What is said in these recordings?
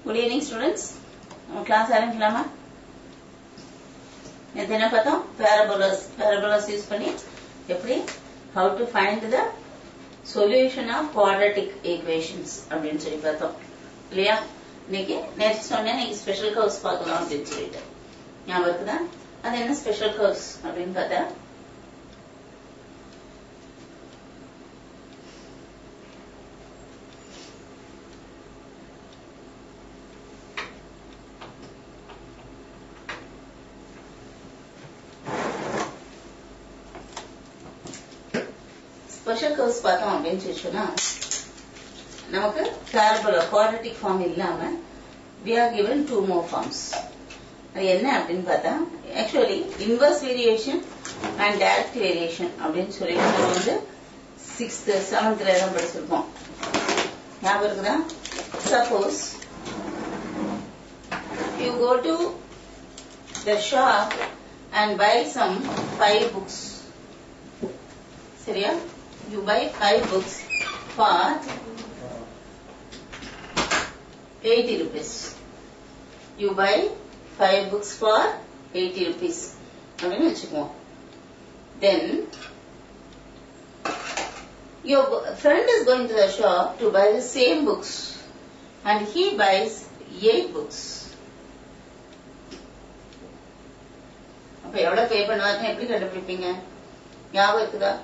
Good evening, students. Class ஆரம்பிக்கலாமா? நேத்து என்ன பார்த்தோம்? Parabolas யூஸ் பண்ணி எப்படி how to find the solution of quadratic equations அப்படின்னு சொல்லி பார்த்தோம் இல்லையா? இன்னைக்கு நேற்று சொன்னேன் இன்னைக்கு ஸ்பெஷல் கர்வ்ஸ் பார்க்கலாம் அப்படின்னு சொல்லிட்டு ஞாபகம் இருக்குதா? அது என்ன ஸ்பெஷல் கர்வ்ஸ் அப்படின்னு பார்த்தா ஸ்பெஷல் கர்வ்ஸ் பார்த்தோம் அப்படின்னு சொன்னா நமக்கு parabola quadratic form இல்லாம we are given two more forms. அது என்ன அப்படின்னு பார்த்தா actually inverse variation and direct variation அப்படின்னு சொல்லி நம்ம வந்து 6th 7th எல்லாம் படிச்சிருப்போம் ஞாபகம் இருக்குதா? Suppose you go to the shop and buy some 5 books. சரியா? You buy 5 books for 80 rupees. You buy 5 books for 80 rupees. அப்படின்னு வச்சுக்குவோம். Then your friend is going to the shop to buy the same books and he buys 8 books. அப்ப எவ்வளவு பே பண்ணுவாருன்னு எப்படி கண்டுபிடிப்பீங்க? ஞாபகம் இருக்குதா?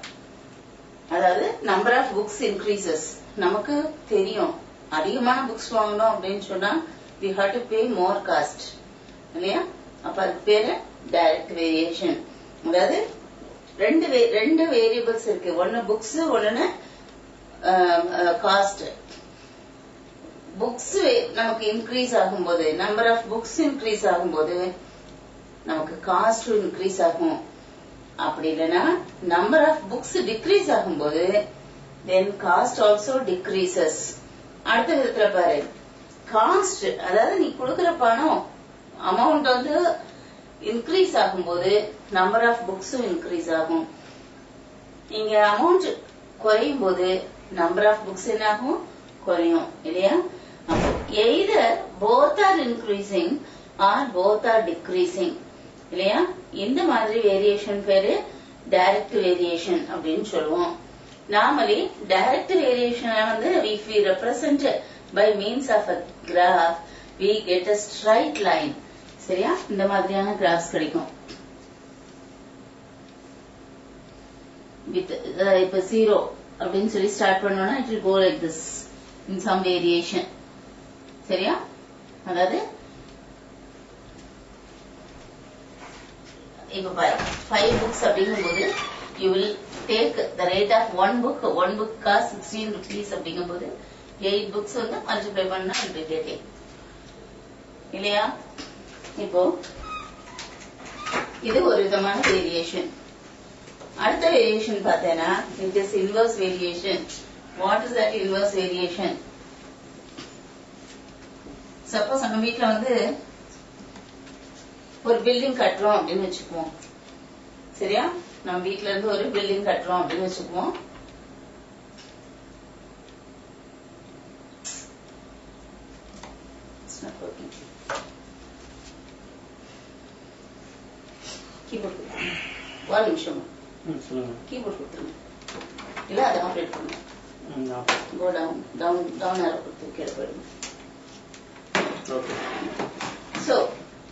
அதாவது number of books increases நமக்கு தெரியும் அதிகமான புக்ஸ் வாங்கணும் அப்படின்னு சொன்னா we have to pay more cost இல்லையா? அப்ப அதுக்கு பேரு டைரக்ட் வேரியேஷன். அதாவது ரெண்டு வேரியபிள்ஸ் இருக்கு, ஒன்னு புக்ஸ் ஒன்னு காஸ்ட். புக்ஸ் நமக்கு இன்க்ரீஸ் ஆகும்போது நம்பர் ஆஃப் புக்ஸ் இன்க்ரீஸ் ஆகும்போது நமக்கு காஸ்ட் இன்க்ரீஸ் ஆகும். அப்படி இல்லைன்னா நம்பர் ஆஃப் புக்ஸ் டிக்ரீஸ் ஆகும்போது தென் காஸ்ட் ஆல்சோ டிக்ரீசஸ். அடுத்த விதத்துல பாரு, காஸ்ட் அதாவது நீ கொடுக்கிற பணம் அமௌண்ட் வந்து இன்க்ரீஸ் ஆகும்போது நம்பர் ஆஃப் புக்ஸும் இன்க்ரீஸ் ஆகும். இங்க அமௌண்ட் குறையும் போது நம்பர் ஆஃப் புக்ஸ் என்ன ஆகும்? குறையும் இல்லையா? Either both are increasing or both are decreasing இல்லையா? இந்த மாதிரி வேரியேஷன் பேரு டைரக்ட் வேரியேஷன் அப்படின்னு சொல்லுவோம். நார்மலி டைரக்ட் வேரியேஷன் வந்து if we represent by means of a graph we get a straight line. சரியா? இந்த மாதிரியான கிராஃப்ஸ் கிடைக்கும். இப்ப 0 அப்படின்னு சொல்லி ஸ்டார்ட் பண்ணோம்னா it will go like this in some variation. சரியா? அதாவது இப்ப 5 books அப்படிங்கும்போது you will take the rate of one book cost 16 rupees அப்படிங்கும்போது 8 books வந்து மல்டிப்ளை பண்ணா it will get it இல்லையா? இப்போ இது ஒரு விதமான வேரியேஷன். அடுத்த வேரியேஷன் பார்த்தேன்னா it is inverse variation. What is that inverse variation? Suppose நம்ம வீட்ல வந்து ஒரு பில்டிங் கட்டுறோம் அப்படின்னு வச்சுக்குவோம். சரியா? நம்ம வீட்ல இருந்து ஒரு பில்டிங் கட்டுறோம் அப்படின்னு வச்சுக்குவோம். கீபோர்ட் ஒரு நிமிஷம் கீபோர்ட் கொடுத்துருங்க. இல்ல அதை ஆப்ரேட் பண்ணுங்க. Go down down down arrow கொடுத்து கீழே போயிடுங்க. சோ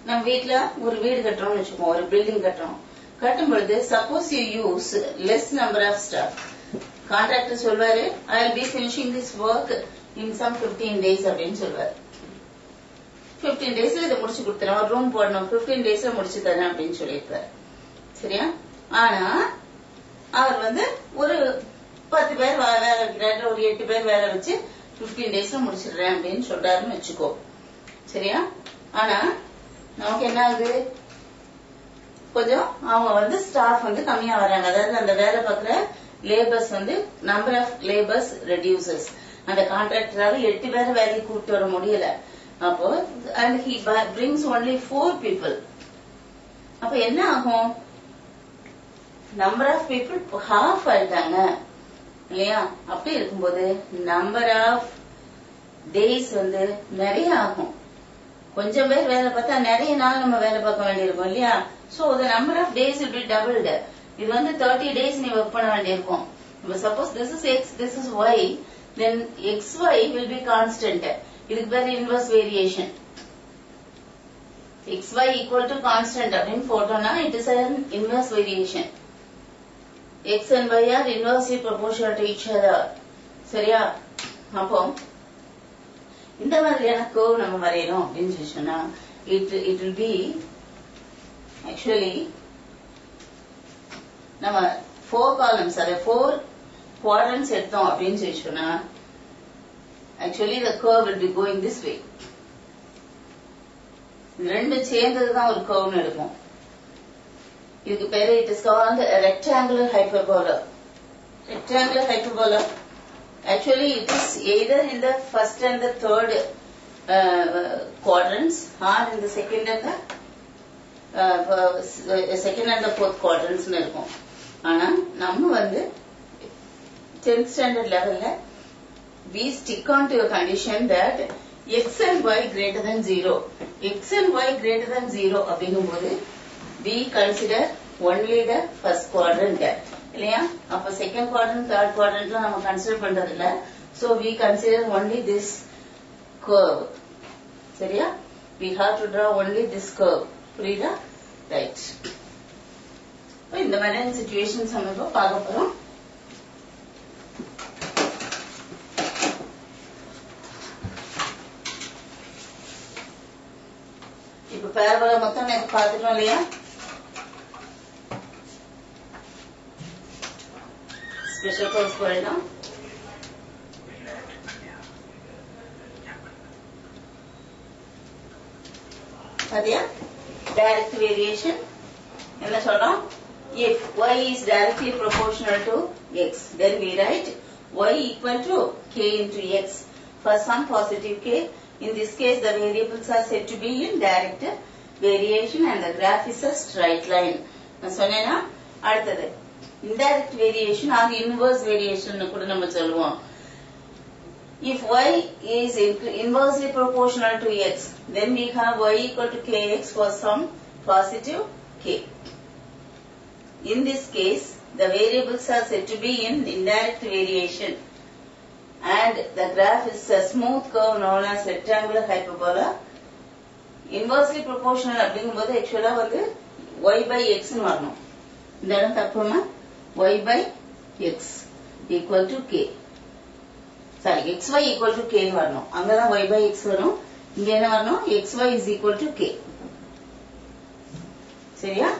நம்ம வீட்ல ஒரு வீடு கட்டுறோம்னு வச்சுக்கோம், ஒரு பில்டிங் கட்டுறோம். கட்டும் பொழுது suppose you use less number of staff, contractor சொல்வாரு I will be finishing this work in some 15 days அப்படின்னு சொல்வாரு. 15 daysல இதை முடிச்சு கொடுத்துறேன், ஒரு ரூம் போடணும் 15 daysல முடிச்சு தரேன் அப்படின்னு சொல்லியிருப்பாரு. சரியா? ஆனா அவர் வந்து ஒரு 10 பேர் வேலை வைக்கிறாரு, ஒரு 8 பேர் வேலை வச்சு 15 daysல முடிச்சிடுறேன் அப்படின்னு சொல்றாருன்னு வச்சுக்கோ. சரியா? ஆனா நமக்கு என்ன ஆகுது? கொஞ்சம் அவங்க வந்து ஸ்டாஃப் வந்து கம்மியா வராங்க. அதாவது அந்த வேலை பார்க்குற லேபர்ஸ் வந்து நம்பர் ஆஃப் லேபர்ஸ் ரெடியூசஸ். அந்த கான்ட்ராக்டரால 8 பேரை வேலைக்கு கூப்பிட்டு வர முடியல. அப்போ and he brings only 4 people. அப்ப என்ன ஆகும்? நம்பர் ஆஃப் பீப்புள் ஹாஃப் ஆயிட்டாங்க இல்லையா? அப்படி இருக்கும்போது நம்பர் ஆஃப் டேஸ் வந்து நிறைய ஆகும். கொஞ்சம் பேர் வேலை பார்த்தா நிறைய நாள் நம்ம வேலை பார்க்க வேண்டியிருக்கும் இல்லையா? So the number of days will be doubled. இது வந்து 30 days நீ ஒர்க் பண்ண வேண்டியிருக்கும். இப்ப suppose this is x, this is y, then xy will be constant. இதுக்கு பேர் inverse variation. xy equal to constant அப்படின்னு போட்டோம்னா it is an inverse variation. x and y are inversely proportional to each other. சரியா? அப்போ இந்த மாதிரியான curve நம்ம வரையணும் அப்படின்னு சொன்னா it will be actually நம்ம 4 columns அத 4 quadrants எடுத்தோம் அப்படின்னு சொன்னா actually the curve will be going this way. ரெண்டு சேர்ந்ததுதான் ஒரு curve எடுக்கும். இதுக்கு பேரு it is called rectangular hyperbola. Rectangular hyperbola actually it is either in the first and the third quadrants or in the second and the fourth quadrants னு இருக்கும். ஆனா நம்ம வந்து 10th standard levelல we stick on to a condition that x and y greater than 0. X and y greater than 0 அப்படிங்கும்போது we consider only the first quadrant. இல்லையா? அப்ப second quadrant third குவாட்ரண்ட்ல நம்ம consider பண்றது இல்ல. So we consider only this curve. சரியா? We have to draw only this curve. புரியுதா? Right. இந்த மாதிரியான சிச்சுவேஷன்ஸ் நம்ம இப்ப பார்க்க போறோம். இப்ப பேரபோலா மொத்தம் நம்ம பார்த்துட்டோம் இல்லையா? ஸ்பெஷல் கோர்ஸ் போயிடலாம். பாத்தியா? டைரக்ட் வேரியேஷன் என்ன சொல்றோம்? If y is directly proportional to x, then we write y equal to k into x for some positive k. In this case, the variables are said to be in direct variation and the graph is a straight line. நான் சொன்னேன்னா அடுத்தது indirect variation or inverse variation கூட நம்ம சொல்லுவோம். If y is inversely proportional to x, then we have y equal to kx for some positive k. In this case, the variables are said to be in indirect variation and the graph is a smooth curve known as rectangular hyperbola. Inversely proportional அப்படிங்கும்போது actually வந்து y by x னு வரணும். இந்த இடம் தப்புமா? y by x equal to k. Sorry, xy equal to k னு வரணும். அங்கதான் y by x வரும். இங்க என்ன வரணும்? xy is equal to k. சரியா?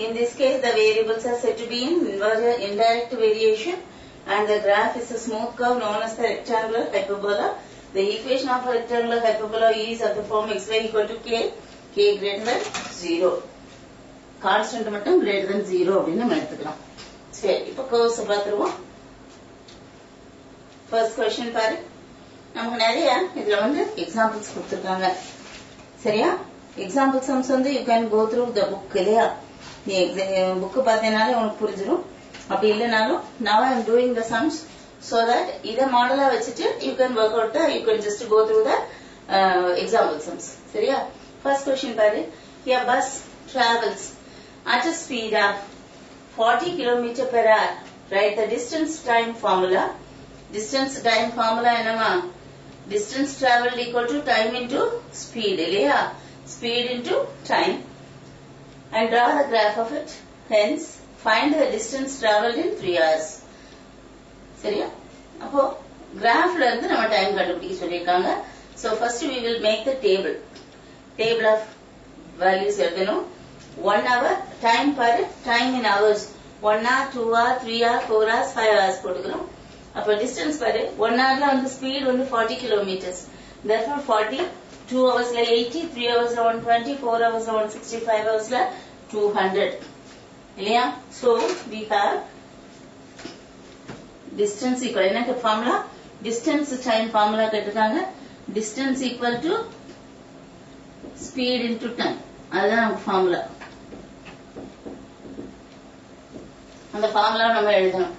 In this case, the variables are said to be in indirect variation and the graph is a smooth curve known as the rectangular hyperbola. The equation of a rectangular hyperbola is of the form xy equal to k, k greater than 0. Constant மட்டும் greater than 0 அப்படின்னு நம்ம எடுத்துக்கலாம். சரி, இப்ப curves பார்த்துருவோம். First question பாரு. நமக்கு நிறைய இதுல வந்து examples கொடுத்திருக்காங்க. சரியா? Example sums வந்து you can go through the book இல்லையா? நீ புக் பார்த்தேனாலே உனக்கு புரிஞ்சிடும். அப்படி இல்லைனாலும் now I am doing the sums so that இதை மாடலா வச்சுட்டு you can work out the, you can just go through the example sums. சரியா? First question பாரு. A bus travels at a speed of 40 km per hour. Write the distance time formula. Distance time formula என்னமா? Distance traveled equal to time into speed இல்லையா? Speed into time. And draw the graph of it. Hence, find the distance traveled in 3 hours. சரியா? அப்போ கிராஃப்ல இருந்து நம்ம time கண்டுபிடிக்க சொல்லிருக்காங்க. So first we will make the table. Table of values எழுதணும். 1 hour time per time in hours. 1 hour, 2 hour, 3 hour, 4 hours, 5 hours போட்டுக்கிறோம். அப்போ distance பாரு 1 hourல வந்து speed வந்து 40 kilometers. Therefore 40, 2 hoursல 80, 3 hoursல 120, 4 hoursல 160, 5 hoursல 200. இல்லையா? So we have distance equal என்ன formula? Distance time formula கேட்டிருக்காங்க. Distance equal to speed into time. அதுதான் நமக்கு formula. அந்த formula நம்ம எழுதணும்.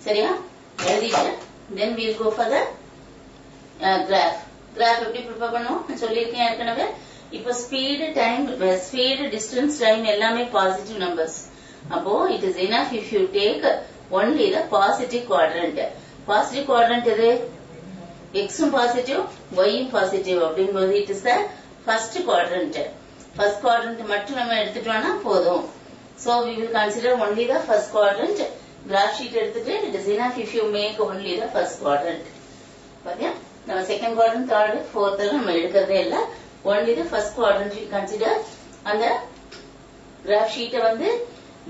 சரியா? எழுதிட்டு then we will go for the graph எப்படி ப்ரிப்பேர் பண்ணுவோம் நான் சொல்லியிருக்கேன் ஏற்கனவே. இப்போ ஸ்பீடு டிஸ்டன்ஸ் டைம் எல்லாமே பாசிட்டிவ் நம்பர்ஸ். அப்போ it is enough if you take only the positive quadrant. Positive quadrant எது? எக்ஸும் பாசிட்டிவ் ஒய்யும் பாசிட்டிவ் அப்படிங்கும்போது it is the first quadrant. First quadrant மட்டும் நம்ம எடுத்துட்டோம்னா போதும். So we will consider only the first quadrant. Graph sheet எடுத்துட்டு it is enough if you make only the first quadrant. பாத்தியா? நம்ம செகண்ட் குவாட்ரண்ட், தேர்ட், ஃபோர்த் எல்லாம் நம்ம எடுக்கிறதே இல்ல. only the first quadrant we consider. அந்த graph sheet வந்து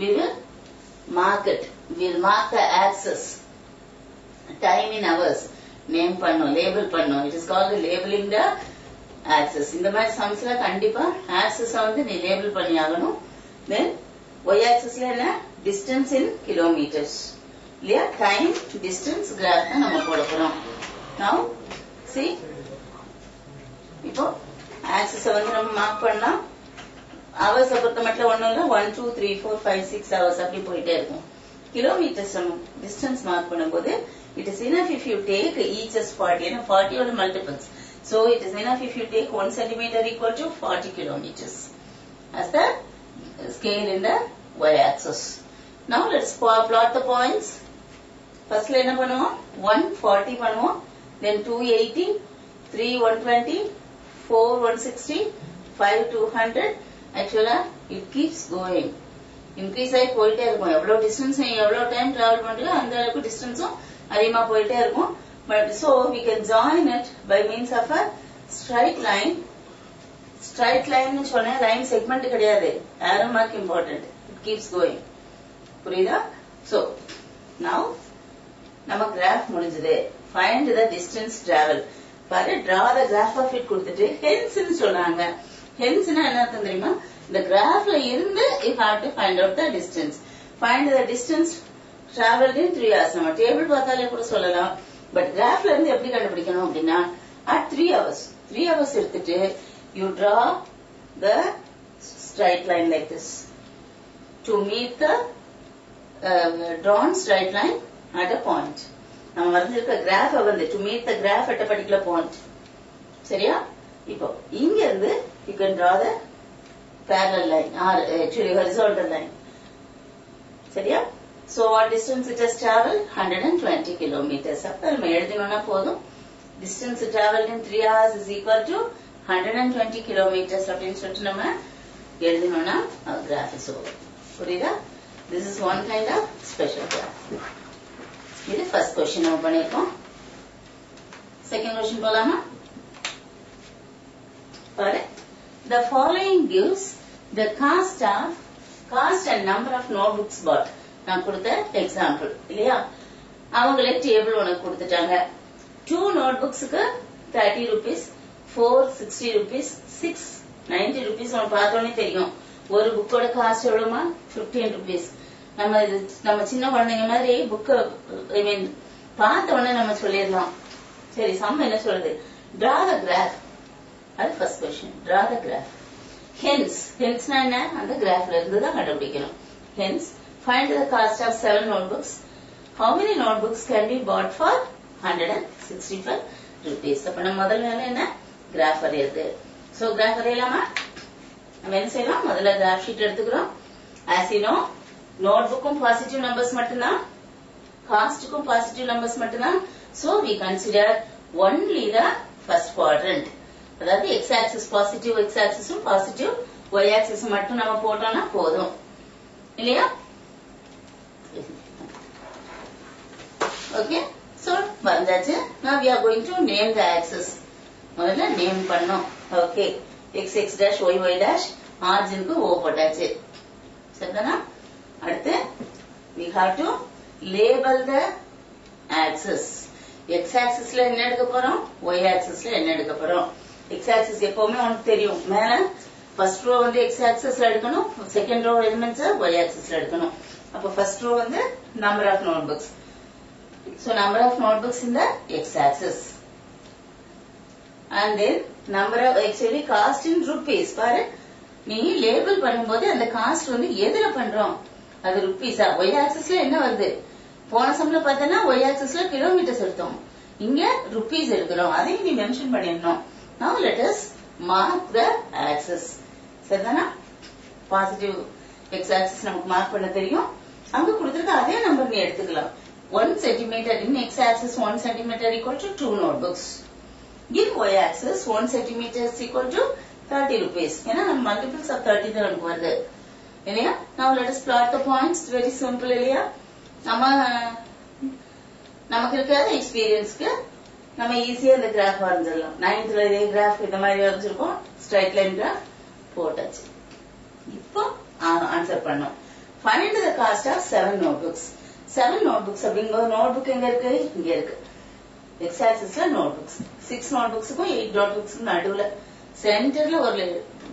we will mark it. We will mark the axis. Time in hours. Name பண்ணோம், label பண்ணோம். It is called labeling the axis. இந்த மாதிரி சம்ஸ்ல கண்டிப்பா axis வந்து நீ லேபிள் பண்ணி ஆகணும். Then y axisல என்ன? Distance in kilometers. இல்லையா? Time, distance, graph தான் நம்ம போட போறோம். Now, see. இப்போ axis வந்து நம்ம மார்க் பண்ணலாம். hours பொறுத்த மட்டும் ஒண்ணும் இல்ல. 1, 2, 3, 4, 5, 6 hours அப்படி போயிட்டே இருக்கும். kilometers நம்ம distance மார்க் பண்ணும்போது it is enough if you take each as 40. ஏன்னா 40 ஓட multiples. So it is enough if you take 1 centimeter equal to 40 kilometers as the scale in the y-axis. Now let's plot the points. First என்ன பண்ணுவோம்? 140 பண்ணுவோம். Then 280, 3 120, 4 160, 5 200. Actually it keeps going. Increase ஆகி போயிட்டே இருக்கும். எவ்வளவு distance எவ்வளவு time travel பண்றீங்க அந்த அளவுக்கு டிஸ்டன்ஸும் அதிகமா போயிட்டே இருக்கும். But so we can join it by means of a straight line. Straight line னு சொன்னா லைன் செக்மெண்ட் கிடையாது. arrow mark important. It keeps going. புரியுதா? So now நம்ம கிராஃப் முடிஞ்சது. Find the distance travel. பாரு draw the graph of it கொடுத்துட்டு hence னு சொன்னாங்க. hence னா என்ன அர்த்தம் தெரியுமா? இந்த கிராஃப்ல இருந்து you have to find out the distance. Find the distance traveled in 3 hours. நம்ம டேபிள் பார்த்தாலே கூட சொல்லலாம். பட் கிராஃப்ல இருந்து எப்படி கண்டுபிடிக்கணும் அப்படின்னா at 3 hours. 3 hours எடுத்துட்டு you draw the straight line like this to meet the drawn straight line at a point. நம்ம வரைஞ்சிருக்க கிராஃப் வந்து to meet the graph at a particular point. சரியா? இப்போ இங்க இருந்து you can draw the parallel line or actually horizontal line. சரியா? So what distance it has traveled? 120 kilometers. அப்ப நம்ம எழுதினோம்னா போதும். Distance traveled in 3 hours is equal to 120 kilometers அப்படின்னு சொல்லிட்டு நம்ம எழுதினோம்னா our graph is over. புரியுதா? This is one kind of special graph. இது first question நம்ம பண்ணிருக்கோம். Second question போலாமா? பாரு. The following gives the cost and number of notebooks bought. நான் கொடுத்த எக்ஸாம்பிள் இல்லையா? அவங்களே டேபிள் உனக்கு கொடுத்துட்டாங்க. 2 நோட்புக்ஸுக்கு 30 rupees, 4 60 rupees, 6 90 rupees. உனக்கு பார்த்தோன்னே தெரியும். ஒரு புக்கோட காஸ்ட் எவ்வளவுமா? 15 rupees. நம்ம சின்ன குழந்தைங்க மாதிரி புக் ஐ மீன் பார்த்த உடனே நம்ம சொல்லிடலாம். சரி சம் என்ன சொல்றது? Draw the graph. அது first question. Draw the graph. Hence என்ன? அந்த கிராஃப்ல இருந்து தான் கண்டுபிடிக்கணும். Hence find the cost of 7 notebooks. How many notebooks can be bought for 165 rupees? அப்ப நம்ம முதல் வேலை என்ன? கிராஃப் வரையறது. சோ கிராஃப் வரையலாமா? நம்ம என்ன செய்யலாம்? முதல்ல கிராஃப் ஷீட் எடுத்துக்கிறோம். As you know, நோட்புக்கும் பாசிட்டிவ் நம்பர்ஸ் மட்டும்தான், காஸ்டுக்கும் பாசிட்டிவ் நம்பர்ஸ் மட்டும்தான். So we consider only the first quadrant. அதாவது x axis positive, x axis positive, y axis மட்டும் நம்ம போட்டோம்னா போதும் இல்லையா? Okay, so வந்தாச்சு. Now we are going to name the axis. முதல்ல நேம் பண்ணோம். Okay, x x dash y y dash ஆரிஜினுக்கு O போட்டாச்சு. சரிதானா? அடுத்து we have to label the axis. x axisல என்ன எடுக்க போறோம்? y axisல என்ன எடுக்க போறோம்? x axis எப்பவுமே உனக்கு தெரியும். மேல ஃபர்ஸ்ட் ரோ வந்து x axisல எடுக்கணும், செகண்ட் ரோ எலிமெண்ட்ஸ் y axisல எடுக்கணும். அப்ப ஃபர்ஸ்ட் ரோ வந்து number of notebooks. So number of notebooks in the x axis. And then number of actually cost in rupees. பாரு நீ லேபிள் பண்ணும்போது அந்த காஸ்ட் வந்து எதுல பண்றோம்? அது ருபீஸா? y axisல என்ன வருது? போன சம்ல பார்த்தனா y axisல கிலோமீட்டர்ஸ் எடுத்தோம். இங்க rupees எடுக்கிறோம், அதையும் நீ மென்ஷன் பண்ணிடணும். Now let us mark the axis. சரிதானா? பாசிட்டிவ் x axis நமக்கு மார்க் பண்ண தெரியும். அங்க கொடுத்திருக்க அதே நம்பர் நீ எடுத்துக்கலாம். 1 centimeter in x axis 1 centimeter equal to 2 notebooks. In y axis 1 centimeter is equal to 30 rupees. ஏன்னா நம்ம multiples of 30 தான் நமக்கு வருது இல்லையா? Now let us plot the points. Very simple இல்லையா? நமக்கு இருக்காத எக்ஸ்பீரியன்ஸ்க்கு நம்ம ஈஸியா இந்த கிராஃப் வரைஞ்சிடலாம். 9th இதே கிராஃப் இந்த மாதிரி வரைஞ்சிருக்கோம், ஸ்ட்ரைட் லைன் கிராஃப் போட்டாச்சு. இப்போ ஆன்சர் பண்ணோம். Find the cost of 7 notebooks. 7 notebooks அப்படிங்கும்போது நோட்புக் எங்க இருக்கு? இங்க இருக்கு. X axisல நோட்புக்ஸ் 6 நோட்புக்ஸுக்கும் 8 நோட்புக்ஸுக்கும் நடுவுல சென்டர்ல ஒரு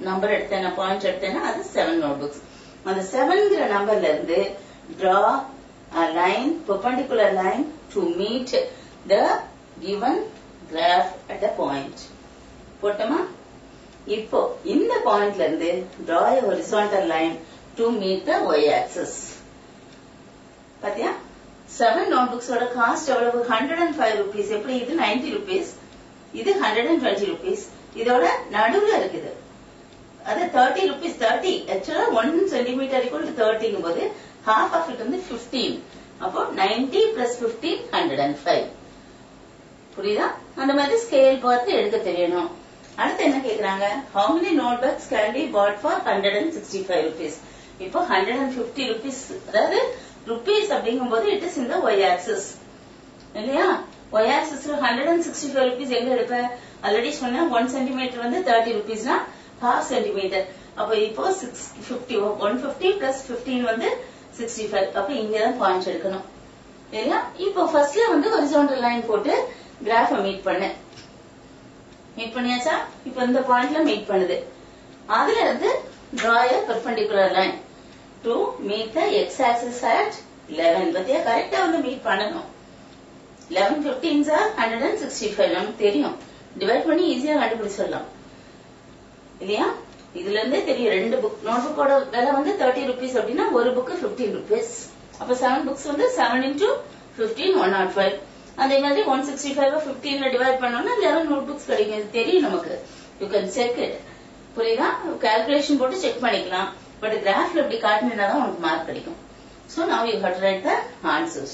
நம்பர் எடுத்தேன்னா பாயிண்ட் எடுத்தேன்னா அது 7 notebooks. அந்த 7ங்கிற நம்பர்ல இருந்து draw a line, perpendicular line to meet the given graph at the point. போட்டோமா? இப்போ இந்த பாயிண்ட்ல இருந்து draw a horizontal line to meet the y axis. பாத்தியா? 7 notebooks ஓட காஸ்ட் எவ்வளவு? 105 rupees. எப்படி இது 90 rupees, இது 120 rupees. இதோட நடுவுல இருக்குது அது 30 rupees. 30 ஆக்சுவலா 1 centimeter equal to 30 போது half of it வந்து 15. அப்போ 90 plus 15 105. புரியுதா? அந்த மாதிரி ஸ்கேல் பார்த்து எடுக்க தெரியணும். அடுத்து என்ன கேக்குறாங்க? How many notebooks can be bought for 165 rupees? இப்போ 150 rupees, அதாவது rupees அப்படிங்கும்போது it is in the y axis இல்லையா? y axisல 165 rupees எங்க எடுப்ப? ஆல்ரெடி சொன்ன 1 centimeter வந்து 30 rupeesனா half centimeter. அப்ப இப்போ 650 150 plus 15 வந்து 65. அப்ப இங்கதான் பாயிண்ட் எடுக்கணும் இல்லையா? இப்போ ஃபர்ஸ்ட்ல வந்து horizontal line போட்டு கிராஃபை மீட் பண்ணியாச்சா? இப்போ இந்த பாயிண்ட்ல மீட் பண்ணுது. அதுல இருந்து draw a perpendicular line to meet the x axis at 11. பத்தியா? கரெக்டா வந்து மீட் பண்ணணும். 11 15s are 165 நமக்கு தெரியும். டிவைட் பண்ணி ஈஸியா கண்டுபிடிச்சிடலாம் இல்லையா? இதுல இருந்தே தெரியும். 2 புக் நோட்புக்கோட விலை வந்து 30 rupees அப்படின்னா ஒரு புக் 15 rupees. அப்ப 7 books வந்து 7 into 15 105. அதே மாதிரி 165 15ல டிவைட் பண்ணோம்னா 11 notebooks கிடைக்கும். இது தெரியும் நமக்கு. You can check it. புரியுதா? கால்குலேஷன் போட்டு செக் பண்ணிக்கலாம். பட் கிராஃப்ல இப்படி காட்டினா தான் உனக்கு மார்க் கிடைக்கும். So now you have to write the answers.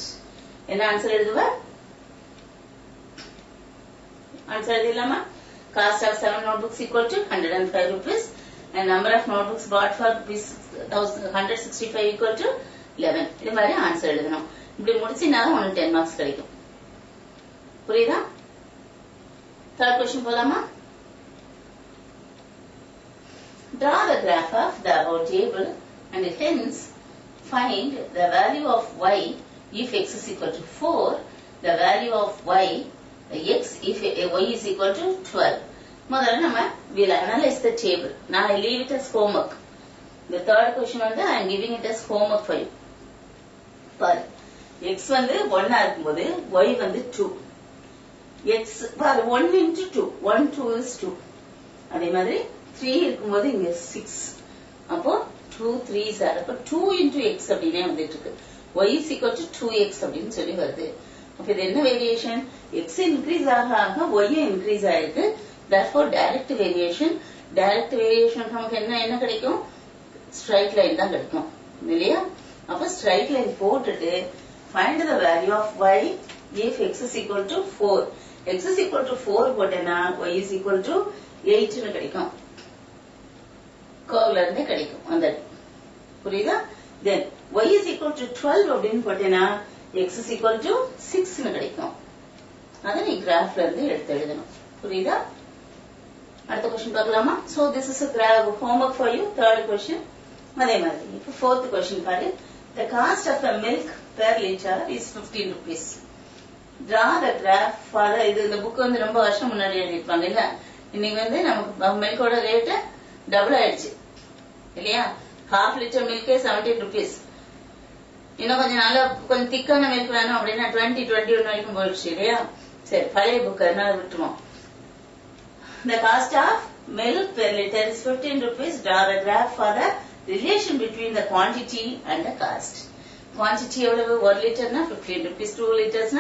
என்ன ஆன்சர் எழுதுவ? ஆன்சர் எழுதலாமா? Cost of 7 notebooks equal to 105 rupees and number of notebooks bought for 165 equal to 11. இது மாதிரி ஆன்சர் எழுதணும். இப்படி முடிச்சினாலும் உனக்கு 10 marks கிடைக்கும். புரியுதா? Third question போலாமா? Draw the graph of the above table and hence find the value of y if x is equal to 4, the value of y x if y is equal to 12. முதல்ல நம்ம will analyze the table. Now I leave it as homework. The third question வந்து I am giving it as homework for you. பாரு, x வந்து 1 இருக்கும்போது y வந்து 2. x பாரு 1 into 2, 1 2 is 2. அதே மாதிரி 3 இருக்கும்போது இங்க 6. அப்போ 2 3s are. அப்போ 2 into x அப்படினே வந்துட்டு இருக்கு. y is equal to 2x அப்படின்னு சொல்லி வருது. அப்ப இது என்ன வேரியேஷன்? x இன்க்ரீஸ் ஆக y இன்க்ரீஸ் ஆயிருக்கு. therefore direct variation நமக்கு என்ன கிடைக்கும்? ஸ்ட்ரைட் லைன் தான் கிடைக்கும் இல்லையா? அப்ப ஸ்ட்ரைட் லைன் போட்டுட்டு find the value of y if x is equal to 4. x is equal to 4 போட்டேன்னா y is equal to 8 னு கிடைக்கும். கர்வ்ல இருந்து கிடைக்கும் அந்த. புரியுதா? then y is equal to 12 அப்படின்னு போட்டேன்னா x is equal to 6 னு கிடைக்கும். அத நீ கிராஃப்ல இருந்து எடுத்து எழுதணும். புரியுதா? அடுத்த क्वेश्चन பார்க்கலாமா? so this is a homework for you. third question அதே மாதிரி. இப்போ fourth question பாரு. the cost of a milk per liter is 15 rupees. draw the graph for இது இந்த புக் வந்து ரொம்ப வருஷம் முன்னாடி எழுதிருப்பாங்க இல்ல? இன்னைக்கு வந்து நமக்கு மில்கோட ரேட் டபுள் ஆயிடுச்சு இல்லையா? half liter milk 17 rupees. இன்னும் கொஞ்சம் நாளா கொஞ்சம் திக்கான மில்க் வேணும் அப்படின்னா 20-21 வரைக்கும் போயிடுச்சு இல்லையா? சரி, பழைய புக் அதனால விட்டுருவோம். The cost of milk per liter is 15 rupees. Draw the graph for the relation between the quantity and the cost. Quantity எவ்வளவு? 1 liter 15 rupees, 2 liters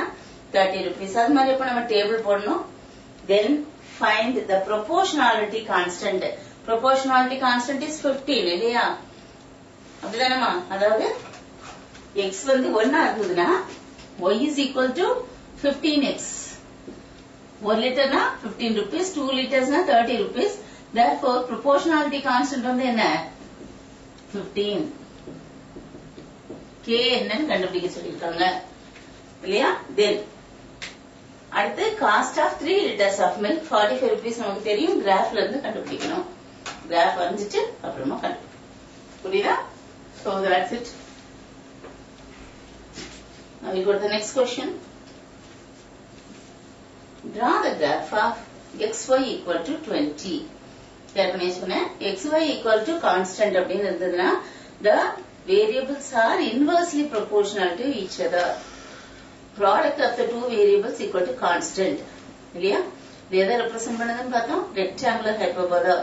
30 rupees. அது மாதிரி இப்ப நம்ம டேபிள் போடணும். Then find the proportionality constant. Proportionality constant is 15 இல்லையா? அப்படிதானமா? அதாவது x வந்து 1 இருந்ததுன்னா y is equal to 15x. 1 லிட்டர்னா 15 rupees, 2 liters-னா 30 rupees. Therefore proportionality constant வந்து என்ன? 15. K என்னன்னு கண்டுபிடிக்க சொல்லிருக்காங்க இல்லையா? Then அடுத்து cost of 3 liters of milk 45 rupees நமக்கு தெரியும். கிராஃப்ல இருந்து கண்டுபிடிக்கணும். கிராஃப் வரைஞ்சிட்டு அப்புறமா கண்டுபிடிக்கணும். புரியுதா? So that's it. Now we go to the next question. Draw the graph of xy equal to 20. ஏற்கனவே சொன்னேன் xy equal to constant அப்படின்னு இருந்ததுன்னா the variables are inversely proportional to each other. Product of the two variables equal to constant. இல்லையா? இது எதை represent பண்ணதுன்னு பார்த்தோம்? rectangular hyperbola.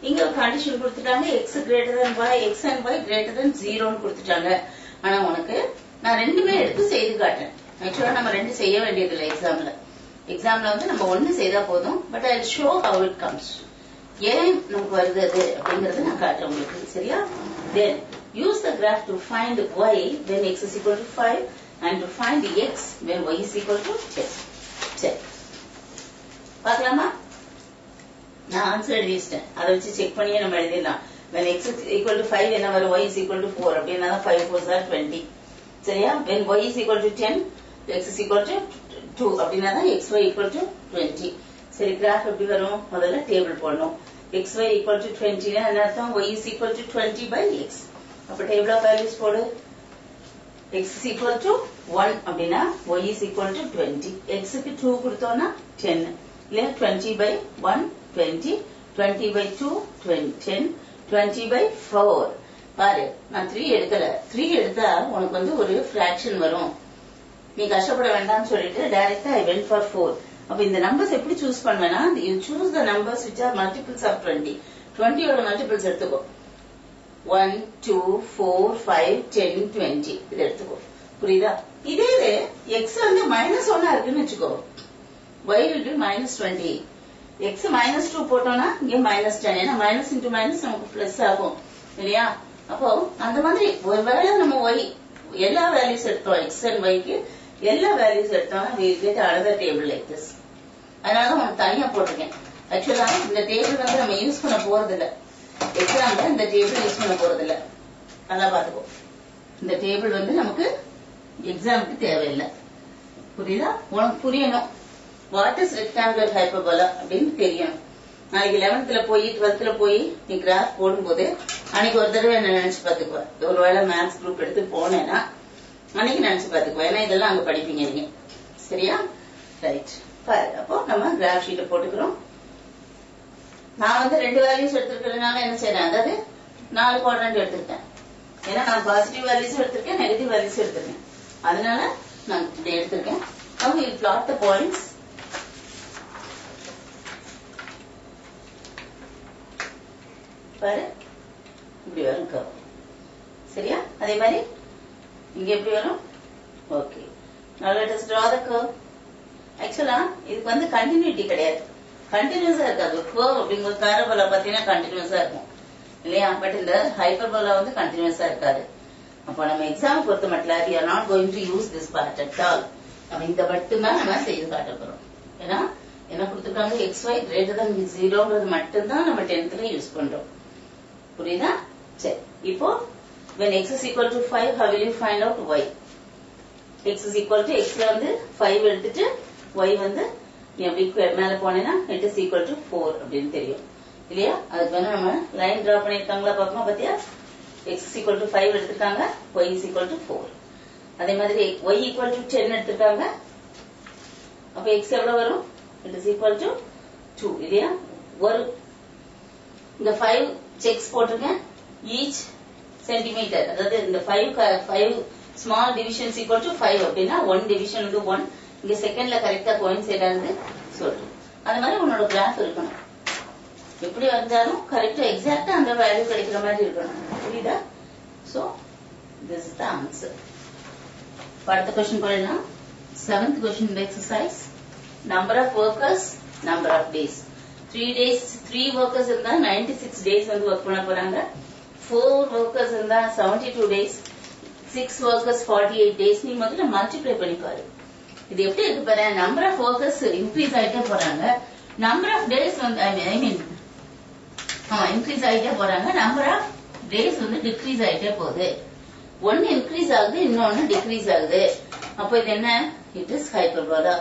இங்க ஒரு கண்டிஷன் கொடுத்துட்டாங்க x greater than y, x and y greater than 0 ன்னு கொடுத்துட்டாங்க. ஆனா உனக்கு நான் ரெண்டுமே எடுத்து செய்து காட்டேன். ஆக்சுவலா நம்ம ரெண்டு செய்ய வேண்டியது இல்லை எக்ஸாம்ல. எக்ஸாம்ல வந்து நம்ம ஒன்னு செய்தா போதும். But I will show how it comes. ஏன் நமக்கு வருது அது அப்படிங்கறத நான் காட்டுறேன் உங்களுக்கு. சரியா? Then use the graph to find y when x is equal to 5 and to find x when y is equal to 10. சரி. பார்க்கலாமா? நான் ஆன்சர் எழுதிட்டேன். அதை வச்சு செக் பண்ணியே நம்ம எழுதிடலாம். when x is equal to 5 என்ன வரும்? y is equal to 4 அப்படின்னா 5 4s are 20. சரியா? when y is equal to 10, x is equal to 2 அப்படின்னா xy equal to 20. சரி, கிராஃப் எப்படி வரும்? முதல்ல டேபிள் போடணும். xy equal to 20 னா என்ன அர்த்தம்? y is equal to 20 by x. அப்ப டேபிள் ஆஃப் வேல்யூஸ் போடு. x is equal to 1 அப்படின்னா y is equal to 20. x க்கு 2 கொடுத்தோம்னா 10. இல்லையா? 20 by 1 20, 20 by 2 10, 20 by 4. பாரு, நான் 3 எடுக்கல. 3 எடுத்தா உனக்கு வந்து ஒரு fraction வரும். நீ கஷ்டப்பட வேண்டாம்னு சொல்லிட்டு டைரக்டா I went for 4. அப்ப இந்த நம்பர்ஸ் எப்படி சூஸ் பண்ணுவேனா? you choose the numbers which are multiples of 20. 20 ஓட மல்டிபிள்ஸ் எடுத்துக்கோ. 1 2 4 5 10 20 இது எடுத்துக்கோ. புரியுதா? இதே x வந்து -1 இருக்குன்னு வெச்சுக்கோ. y will be -20. x -2 போட்டோம்னா இங்க -10. ஏன்னா மைனஸ் இன்டு மைனஸ் நமக்கு பிளஸ் ஆகும் இல்லையா? அப்போ அந்த மாதிரி ஒருவேளை நம்ம y எல்லா வேல்யூஸ் எடுத்தோம் x and y க்கு எல்லா வேல்யூஸ் எடுத்தோம்னா we will get another table like this. அதனால நான் தனியா போட்டுருக்கேன். ஆக்சுவலா இந்த டேபிள் வந்து நம்ம யூஸ் பண்ண போறது இல்ல. எக்ஸாம்ல இந்த டேபிள் யூஸ் பண்ண போறது இல்ல. அத பாத்துக்கோ. இந்த டேபிள் வந்து நமக்கு எக்ஸாமுக்கு தேவையில்லை. புரியுதா? உனக்கு புரியணும். வாட் இஸ் ரெக்டாங்குலர் ஹைப்பர்போலா அப்படின்னு தெரியணும். நாளைக்கு 11th போய் 12th போய் நீ கிராஃப் போடும்போது அன்னைக்கு ஒரு தடவை என்ன நினைச்சு பாத்துக்குவ. ஒருவேளை மேத்ஸ் குரூப் எடுத்து போனேன்னா அன்னைக்கு நினைச்சு பாத்துக்குவ. ஏன்னா இதெல்லாம் அங்க படிப்பீங்க நீங்க. சரியா? ரைட். பாரு, அப்போ நம்ம கிராஃப் ஷீட்டை போட்டுக்கிறோம். நான் வந்து 2 வேல்யூஸ் எடுத்திருக்கிறதுனால என்ன செய்யறேன்? அதாவது 4 குவாட்ரண்ட் எடுத்திருக்கேன். ஏன்னா நான் பாசிட்டிவ் வேல்யூஸ் எடுத்திருக்கேன், நெகட்டிவ் வேல்யூஸ் எடுத்திருக்கேன். அதனால நான் இப்படி எடுத்திருக்கேன். Now we will plot the points. பாரு, இப்படி வரும் கர்வ். சரியா? அதே மாதிரி இங்க எப்படி வரும்? Okay. Now let us draw the curve. ஆக்சுவலா இதுக்கு வந்து கண்டினியூட்டி கிடையாது. கண்டினியூஸா இருக்காது. கர்வ் அப்படிங்கிற பேரபோலா பாத்தீங்கன்னா கண்டினியூஸா இருக்கும் இல்லையா? பட் இந்த ஹைப்பர்போலா வந்து கண்டினியூஸா இருக்காது. அப்ப நம்ம எக்ஸாம் பொறுத்த மட்டும் we are not going to use this part at all. நம்ம இந்த மட்டும்தான் நம்ம செய்து காட்ட போறோம். ஏன்னா என்ன கொடுத்துருக்காங்க? xy greater than 0ங்கிறது மட்டும்தான் நம்ம 10th யூஸ் பண்றோம். புரியுதா? சரி, இப்போ when x is equal to 5, how will you find out y? x is equal to x ல வந்து 5 எடுத்துட்டு y வந்து நீ அப்படி மேல போனேன்னா it is equal to 4 அப்படின்னு தெரியும் இல்லையா? அதுக்கு வேணா நம்ம லைன் டிரா பண்ணிருக்காங்களா பாக்கணும். பாத்தியா? x is equal to 5 எடுத்துட்டாங்க, y is equal to 4. அதே மாதிரி y equal to 10 எடுத்துட்டாங்க. அப்ப x எவ்வளவு வரும்? it is equal to 2 இல்லையா? ஒரு இந்த 5 செக்ஸ் போட்டிருக்கேன். each centimeter, அதாவது இந்த 5 ஸ்மால் டிவிஷன்ஸ் equal to 5 அப்படின்னா 1 டிவிஷன் வந்து 1. இங்க செகண்ட்ல கரெக்டா கோயின்சைட் ஆகுது சொல்றேன். அது மாதிரி உன்னோட கிராஃப் இருக்கணும். எப்படி வந்தாலும் கரெக்டா எக்ஸாக்டா அந்த வேல்யூ கிடைக்கிற மாதிரி இருக்கணும். புரியுதா? So this is the answer. அடுத்த क्वेश्चन போறேன்னா Seventh question in the exercise. Number of workers, number of days. 3 days, 3 workers இருந்தா 96 days வந்து work பண்ண போறாங்க. 4 workers இருந்தா 72 days. 6 workers 48 days. நீ முதல்ல multiply பண்ணி பாரு. இது எப்படி இருக்கு பாரு. number of workers increase ஆயிட்டே போறாங்க. number of days வந்து increase ஆயிட்டே போறாங்க. number of days வந்து decrease ஆயிட்டே போகுது. ஒன்னு increase ஆகுது, இன்னொன்னு decrease ஆகுது. அப்போ இது என்ன? It is hyperbola.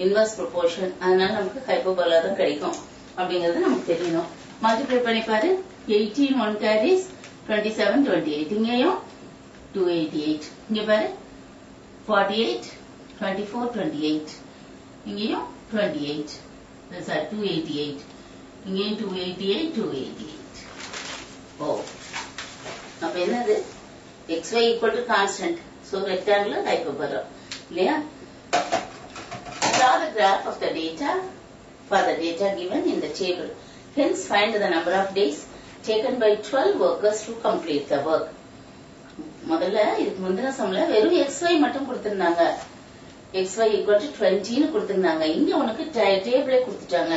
Inverse proportion. அதனால நமக்கு hyperbola தான் கிடைக்கும். அப்படிங்கிறது நமக்கு தெரியணும். மல்டிப்ளை பண்ணி பாரு. 18 1 carries 27 28. இங்கேயும் 288. இங்க பாரு 48 24 28. இங்கேயும் 28. That's 288. இங்கேயும் 288 288. ஓ. அப்ப என்னது? xy equal to constant. So rectangular hyperbola. இல்லையா? Draw the graph of the data for the data given in the table. Hence find the number of days taken by 12 workers to complete the work. முதல்ல இதுக்கு முந்தின சம்ல வெறும் xy மட்டும் கொடுத்திருந்தாங்க. xy equal to 20 னு கொடுத்திருந்தாங்க. இங்க உனக்கு டேபிளே கொடுத்துட்டாங்க.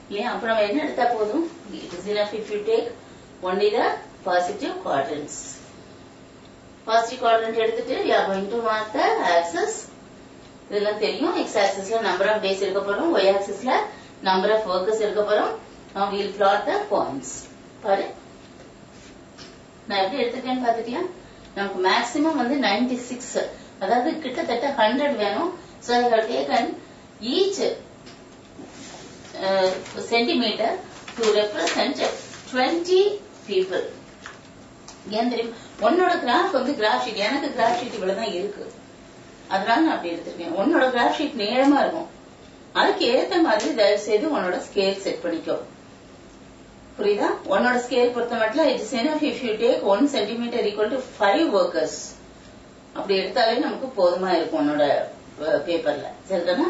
இல்லையா? அப்புறம் நம்ம என்ன எடுத்தா போதும்? It is enough if you take only the positive quadrants. Positive quadrant எடுத்துட்டு you are going to mark the axis. இதெல்லாம் தெரியும். x axisல number of days எடுக்க போறோம். y axisல number of workers எடுக்க போறோம். Now we will plot the points. பாரு. நான் எப்படி எடுத்துட்டேன்னு பாத்துட்டியா? நமக்கு மேக்ஸிமம் வந்து 96. அதாவது கிட்டத்தட்ட 100 வேணும். So I have taken each centimeter to represent 20 people. ஏன் தெரியும்? உன்னோட கிராஃப் வந்து கிராஃப் ஷீட். எனக்கு கிராஃப் ஷீட் இவ்வளவுதான் இருக்கு. அதனால நான் அப்படி எடுத்திருக்கேன். உன்னோட கிராஃப் ஷீட் நேரமா இருக்கும். அதுக்கு ஏத்த மாதிரி தயவு செய்து உன்னோட ஸ்கேல் செட் பண்ணிக்கோ. புரியுதா? உன்னோட ஸ்கேல் பொறுத்த மட்டும் it is enough if you take 1 centimeter equal to 5 workers. அப்படி எடுத்தாலே நமக்கு போதுமா இருக்கும் உன்னோட பேப்பர்ல. சரிதானா?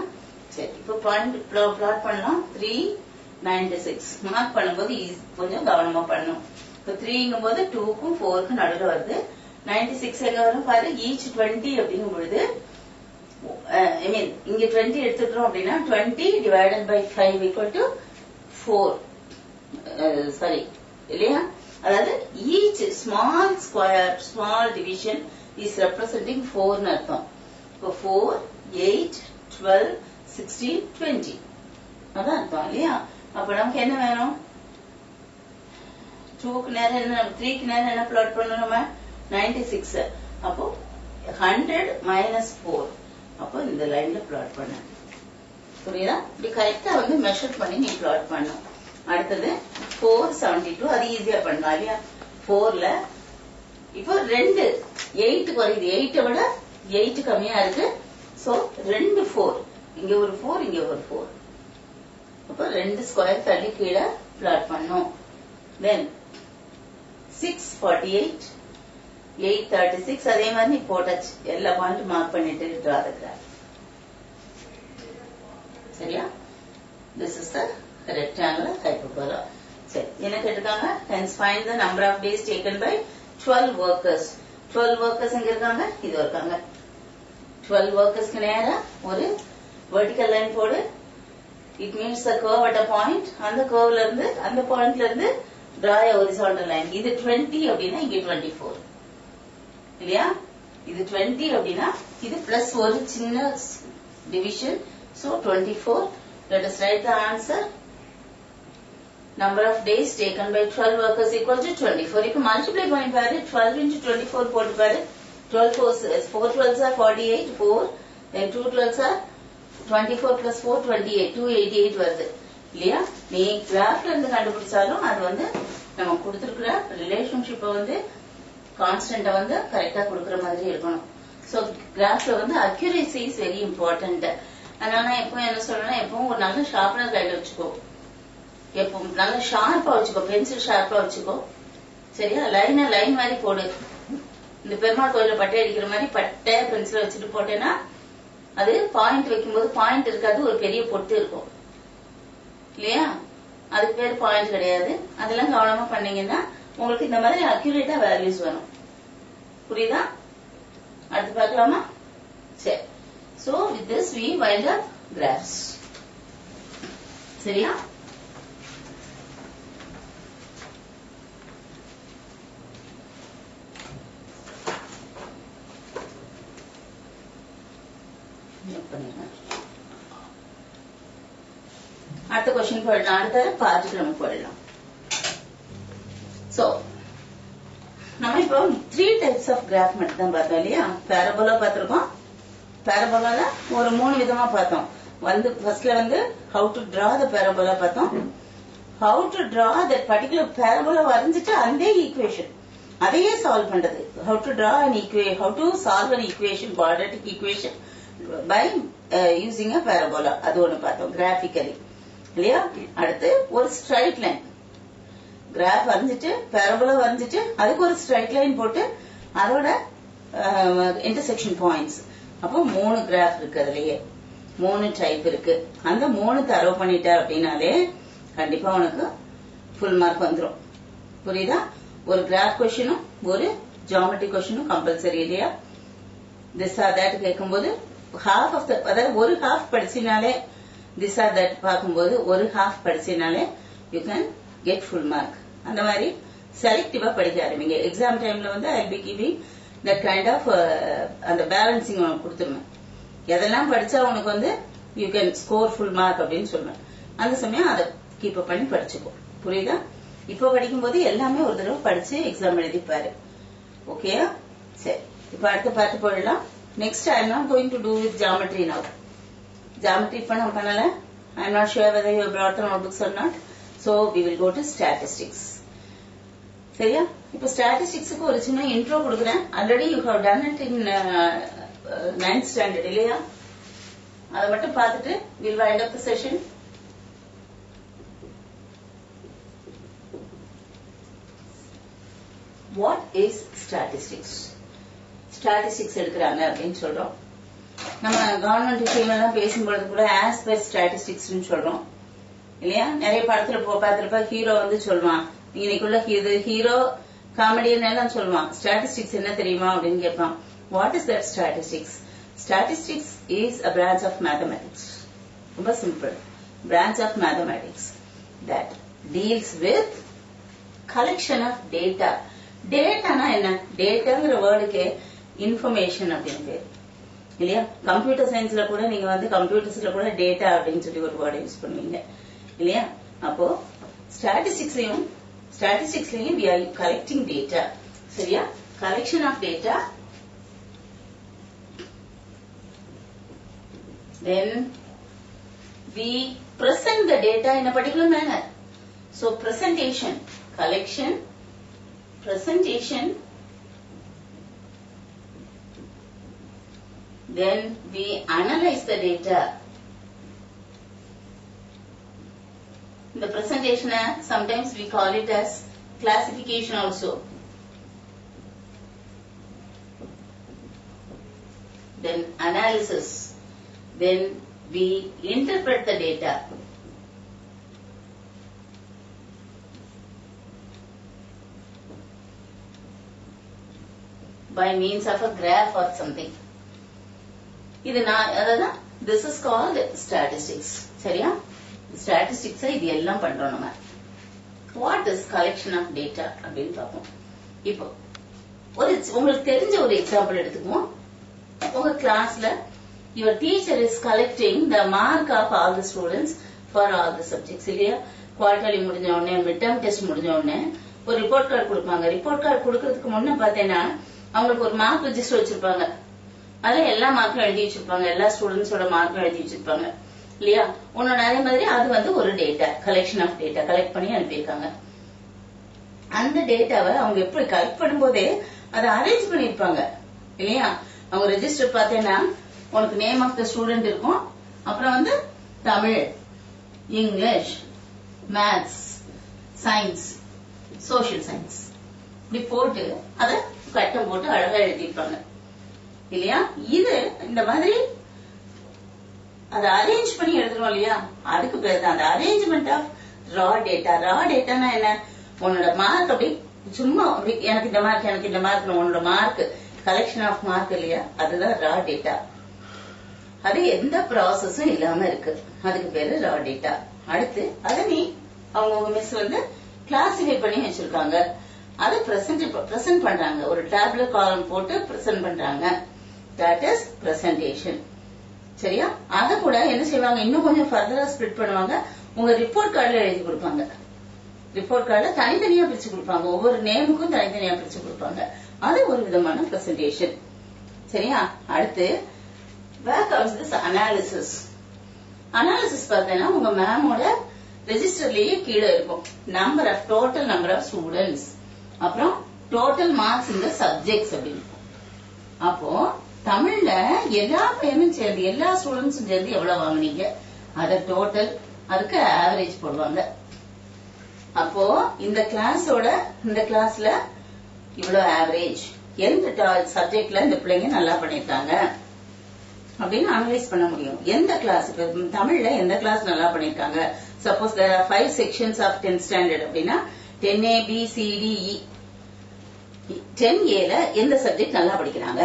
சரி, இப்போ பாயிண்ட் பிளாட் பண்ணலாம். 396 மார்க் பண்ணும்போது கொஞ்சம் கவனமா பண்ணணும். இப்போ 3ங்கும் போது 2க்கும் 4க்கும் நடுவில் வருது. 96 எங்க வரும் பாரு. ஈச் 20 அப்படிங்கும் பொழுது இங்க 20 எடுத்துக்கிறோம் அப்படின்னா 20 divided by 5 equal to 4. Sorry இல்லையா? அதாவது each small square small division is representing 4 அர்த்தம். இப்போ 4 8 12 16 20 அதான் அர்த்தம் இல்லையா? அப்ப நமக்கு என்ன வேணும்? 2க்கு நேரம் என்ன? 3க்கு நேரம் என்ன பிளாட் பண்ணணும் நம்ம? 96. அப்போ 100 minus 4. அப்போ இந்த லைன்ல பிளாட் பண்ண. புரியுதா? இப்படி கரெக்டா வந்து மெஷர் பண்ணி நீ பிளாட் பண்ணும். அடுத்தது 472. அது ஈஸியா பண்ணலாம் இல்லையா? 4ல இப்போ 2 8 குறையுது. 8 விட 8 கம்மியா இருக்கு. சோ 2 4. இங்க ஒரு 4 இங்க ஒரு 4. அப்போ 2 ஸ்கொயர் தள்ளி கீழே பிளாட் பண்ணும். Then 648 836. அதே மாதிரி நீ போட்டாச்சு. எல்லா பாயிண்ட் மார்க் பண்ணிட்டு draw the graph. சரியா? This is the rectangular hyperbola. சரி, என்ன கேட்டிருக்காங்க? Hence find the number of days taken by 12 workers. 12 workers எங்க இருக்காங்க? இது இருக்காங்க. 12 workersக்கு நேரா ஒரு vertical line போடு. It means the curve at a point. அந்த curveல இருந்து அந்த பாயிண்ட்ல இருந்து draw a horizontal line. இது 20 அப்படின்னா இங்க 24. இல்லையா? இது 20 அப்படின்னா இது பிளஸ் ஒரு சின்ன division. So 24. Let us write the answer. Number of days taken by 12 workers equal to 24. இப்போ multiply பண்ணி பாரு. 12 into 24 போட்டு பாரு. 4 12s are 48. 4 then 2 12s are 24 plus 4 28. 288 வருது. இல்லையா? நீ கிராஃப்ல இருந்து கண்டுபிடிச்சாலும் அது வந்து நம்ம கொடுத்திருக்கிற ரிலேஷன்ஷிப்பை வந்து கான்ஸ்டன்ட வந்து கரெக்டா கொடுக்கிற மாதிரி இருக்கணும். சோ கிராஃப்ல வந்து அக்யூரேசி இஸ் வெரி இம்பார்ட்டன்ட். அதனால நான் எப்பவும் என்ன சொல்றேன்னா, எப்பவும் ஒரு நல்ல ஷார்ப்னர் கையில வச்சுக்கோ. எப்பவும் நல்ல ஷார்ப்பா வச்சுக்கோ. பென்சில் ஷார்ப்பா வச்சுக்கோ. சரியா? லைன் மாதிரி போடு. இந்த பெருமாள் கோயில பட்டை அடிக்கிற மாதிரி பட்டை பென்சில் வச்சுட்டு போட்டேன்னா அது பாயிண்ட் வைக்கும்போது பாயிண்ட் இருக்காது, ஒரு பெரிய பொட்டு இருக்கும் இல்லையா? அதுக்கு பேர் பாயிண்ட் கிடையாது. அதெல்லாம் கவனமா பண்ணீங்கன்னா உங்களுக்கு இந்த மாதிரி அக்யூரேட்டா வேல்யூஸ் வரும். புரியுதா? அடுத்து பார்க்கலாமா? சரி. So with this we wind up graphs. சரியா? அடுத்த क्वेश्चन போடலாம். அடுத்த பார்ட்டுக்கு நம்ம போடலாம். சோ நம்ம இப்போ 3 டைப்ஸ் ஆஃப் கிராஃப் மட்டும் தான் பார்த்தோம் இல்லையா? பாரபோலா பார்த்திருக்கோம். பாரபோலால ஒரு 3 விதமா பார்த்தோம். ஃபர்ஸ்ட்ல how to draw the parabola பார்த்தோம். how to draw that particular parabola வரைஞ்சிட்டு அந்த ஈக்குவேஷன் அதையே சால்வ் பண்றது. how to draw an equation, how to solve an equation, quadratic equation by using a parabola. அது ஒன்னு பார்த்தோம் graphically இல்லையா? அடுத்து ஒரு ஸ்ட்ரைட் லைன் கிராஃப் வரைஞ்சிட்டு பாரபோலா வரைஞ்சிட்டு அதுக்கு ஒரு ஸ்ட்ரைட் லைன் போட்டு அதோட இன்டர்செக்ஷன் பாயிண்ட்ஸ். அப்போ 3 கிராஃப் இருக்கு, அதுலயே 3 டைப் இருக்கு. அந்த 3 தரவு பண்ணிட்ட அப்படின்னாலே கண்டிப்பா உனக்கு ஃபுல் மார்க் வந்துடும். புரியுதா? ஒரு கிராஃப் கொஸ்டினும் ஒரு ஜியோமெட்ரி கொஸ்டினும் கம்பல்சரி இல்லையா? திஸ் ஆர் தட் கேட்கும்போது half of the, அதாவது ஒரு half படிச்சினாலே this or that பார்க்கும்போது ஒரு half படிச்சினாலே you can get full mark. அந்த மாதிரி செலக்டிவா படிக்க ஆரம்பிங்க. எக்ஸாம் டைம்ல I'll be giving that kind of அந்த பேலன்சிங் உனக்கு கொடுத்துருவேன். எதெல்லாம் படிச்சா உனக்கு you can score full mark அப்படின்னு சொல்லுவேன். அந்த சமயம் அதை கீப் அப் பண்ணி படிச்சுக்கோ. புரியுதா? இப்ப படிக்கும்போது எல்லாமே ஒரு தடவை படிச்சு எக்ஸாம் எழுதிப்பாரு. ஓகேயா? சரி, இப்ப அடுத்த பார்த்து போயிடலாம். Next I am not going to do with geometry now. Geometry இப்ப நான் பண்ணல. I am not sure whether you have brought the notebooks or not. So we will go to statistics. சரியா? இப்ப ஸ்டாட்டிஸ்டிக்ஸ்க்கு ஒரு சின்ன இன்ட்ரோ கொடுக்குறேன். Already you have done it in 9th standard இல்லையா? அதை மட்டும் பார்த்துட்டு we'll wind up the session. What is statistics? Statistics எடுக்கிறாங்க அப்படின்னு சொல்றோம். நம்ம கவர்மெண்ட் விஷயம் எல்லாம் பேசும்பொழுது கூட ஆஸ் பர் ஸ்டாட்டிஸ்டிக்ஸ் சொல்றோம் இல்லையா? நிறைய படத்துல பார்த்திருப்ப ஹீரோ சொல்லுவான், இன்னைக்குள்ள ஹீரோ காமெடியன் எல்லாம் சொல்லுவான், ஸ்டாட்டிஸ்டிக்ஸ் என்ன தெரியுமா அப்படின்னு கேட்பான். What is that statistics? Statistics is a branch of mathematics. ரொம்ப simple. Branch of mathematics that deals with collection of data. டேட்டானா என்ன? டேட்டாங்கிற வேர்டுக்கு இன்ஃபர்மேஷன் அப்படின்னு பேர் இல்லையா? கம்ப்யூட்டர் சயின்ஸ்ல கூட நீங்க கம்ப்யூட்டர்ஸ்ல கூட டேட்டா அப்படின்னு சொல்லி ஒரு வேர்டு யூஸ் பண்ணுவீங்க இல்லையா? அப்போ ஸ்டாட்டிஸ்டிக்ஸ்லயும் we are collecting data. சரியா? collection of data. Then we present the data in a particular manner. So presentation, collection, presentation. Then we analyze the data. The presentation, sometimes we call it as classification also. Then analysis. Then we interpret the data. By means of a graph or something. This is called statistics. சரியா? Statistics இது எல்லாம் பண்றோம் நம்ம. What is collection of data அப்படின்னு பார்ப்போம். இப்போ உங்களுக்கு தெரிஞ்ச ஒரு எக்ஸாம்பிள் எடுத்துக்குவோம். உங்க கிளாஸ்ல your teacher is collecting the mark of all the students for all the subjects இல்லையா? குவார்டர்லி முடிஞ்ச உடனே, மிட் டேர்ம் டெஸ்ட் முடிஞ்ச உடனே ஒரு ரிப்போர்ட் கார்டு கொடுப்பாங்க. ரிப்போர்ட் கார்டு கொடுக்கறதுக்கு முன்ன பாத்தீங்கன்னா அவங்களுக்கு ஒரு மார்க் ரெஜிஸ்டர் வச்சிருப்பாங்க. அதுல எல்லா மார்க்கும் எழுதி வச்சிருப்பாங்க, எல்லா ஸ்டூடெண்ட்ஸோட மார்க்கும் எழுதி வச்சிருப்பாங்க இல்லையா? உன்னோட அதே மாதிரி அது ஒரு data, collection of data collect பண்ணி அனுப்பியிருக்காங்க. அந்த டேட்டாவை அவங்க எப்படி கலெக்ட் பண்ணும்போதே அதை அரேஞ்ச் பண்ணிருப்பாங்க இல்லையா? அவங்க ரெஜிஸ்டர் பார்த்தேன்னா உனக்கு நேம் ஆஃப் த ஸ்டூடெண்ட் இருக்கும், அப்புறம் Tamil, English, maths, science, social science இப்படி போட்டு அதை கட்டம் போட்டு அழகா எழுதியிருப்பாங்க இல்லையா? இது இந்த மாதிரி அதை அரேஞ்ச் பண்ணி எழுதுறோம் இல்லையா? அதுக்கு பேர் தான் அந்த அரேஞ்ச்மெண்ட் ஆஃப் ரா டேட்டா. ரா டேட்டானா என்ன? உன்னோட மார்க் அப்படி சும்மா எனக்கு இந்த மார்க், எனக்கு இந்த மார்க், உன்னோட மார்க், கலெக்ஷன் ஆஃப் மார்க் இல்லையா? அதுதான் ரா டேட்டா. அது எந்த ப்ராசஸும் இல்லாம இருக்கு, அதுக்கு பேரு ரா டேட்டா. அடுத்து அதை நீ அவங்க மிஸ் வந்து கிளாசிஃபை பண்ணி வச்சிருக்காங்க, அதை பிரசன்ட் பண்றாங்க, ஒரு டேப்லெட் காலம் போட்டு பிரசன்ட் பண்றாங்க. That is presentation. சரியா? அத கூட என்ன செய்வாங்க, இன்னும் கொஞ்சம் ஃபர்தரா ஸ்ப்ளிட் பண்ணுவாங்க. உங்க ரிப்போர்ட் கார்டுல எழுதி கொடுப்பாங்க. ரிப்போர்ட் கார்டுல தனித்தனியா பிரிச்சு கொடுப்பாங்க, ஒவ்வொரு நேமுக்கும் தனித்தனியா பிரிச்சு கொடுப்பாங்க. அது ஒரு விதமான பிரசன்டேஷன். சரியா? அடுத்து where comes this analysis? Analysis பார்த்தீங்கன்னா உங்க மேமோட ரெஜிஸ்டர்லயே கீழே இருக்கும். டோட்டல் நம்பர் ஆஃப் ஸ்டூடெண்ட்ஸ், அப்புறம் டோட்டல் மார்க்ஸ் இந்த சப்ஜெக்ட்ஸ் அப்படின்னு. அப்போ தமிழ்ல எல்லா பையனும் சேர்ந்து எல்லா ஸ்டூடெண்ட்ஸும் சேர்ந்து எவ்வளவு வாங்குனீங்க, அத டோட்டல், அதுக்கு ஆவரேஜ் போடுவாங்க. அப்போ இந்த கிளாஸோட இந்த கிளாஸ்ல இவ்வளவு ஆவரேஜ், எந்த சப்ஜெக்ட்ல இந்த பிள்ளைங்க நல்லா பண்ணிருக்காங்க அப்படின்னு அனலைஸ் பண்ண முடியும். எந்த கிளாஸ், தமிழ்ல எந்த கிளாஸ் நல்லா பண்ணிருக்காங்க. Suppose there are 5 sections of 10th standard அப்படின்னா 10A B C D E. 10A ல எந்த சப்ஜெக்ட் நல்லா படிக்கிறாங்க,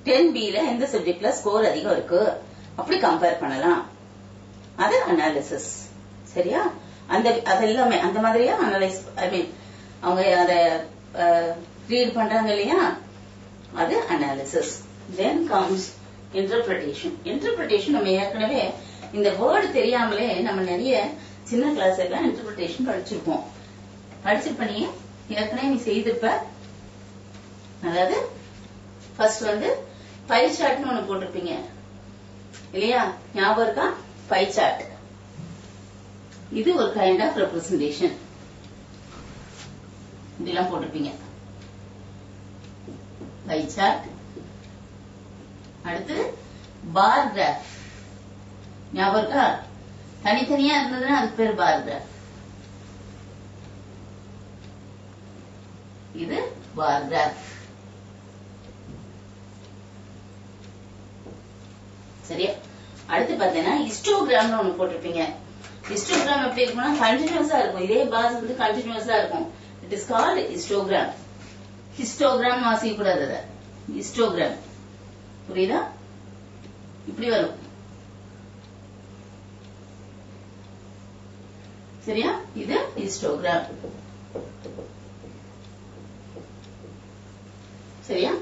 10B ல எந்த சப்ஜெக்ட்ல ஸ்கோர் அதிகம் இருக்கு, அப்படி கம்பேர் பண்ணலாம். அது அனாலிசிஸ். சரியா? அதெல்லாமே அந்த மாதிரியா அனலைஸ், ஐ மீன் அவங்க அத ரீட் பண்றாங்க இல்லையா, அது analysis. Then comes interpretation. Interpretation நம்ம ஏற்கனவே இந்த வேர்டு தெரியாமலே நம்ம நிறைய சின்ன கிளாஸ் எல்லாம் இன்டர்பிரேஷன் படிச்சிருப்போம். படிச்சிருப்ப ஏற்கனவே நீ செய்திருப்ப. அதாவது ஃபர்ஸ்ட் வந்து பை சார்ட்னு ஒண்ணு போட்டிருப்பீங்க இல்லையா, ஞாபகம் இருக்கா? பை சார்ட் இது ஒரு கைண்ட் ஆஃப் ரெப்ரசன்டேஷன். இதெல்லாம் போட்டிருப்பீங்க பை சார்ட். அடுத்து பார் கிராஃப், ஞாபகம் இருக்கா? தனித்தனியா இருந்ததுன்னா அதுக்கு பேர் பார் கிராஃப். இது பார் கிராஃப். சரியா? அடுத்து பாத்தீங்கன்னா ஹிஸ்டோகிராம்னு ஒண்ணு போட்டிருப்பீங்க. ஹிஸ்டோகிராம் எப்படி இருக்கும்னா கண்டினியூஸா இருக்கும், இதே பாஸ் வந்து கண்டினியூஸா இருக்கும். It is called histogram. Histogram வாசிக்க கூடாது, அத ஹிஸ்டோகிராம். புரியுதா? இப்படி வரும். சரியா? இது ஹிஸ்டோகிராம். சரியா?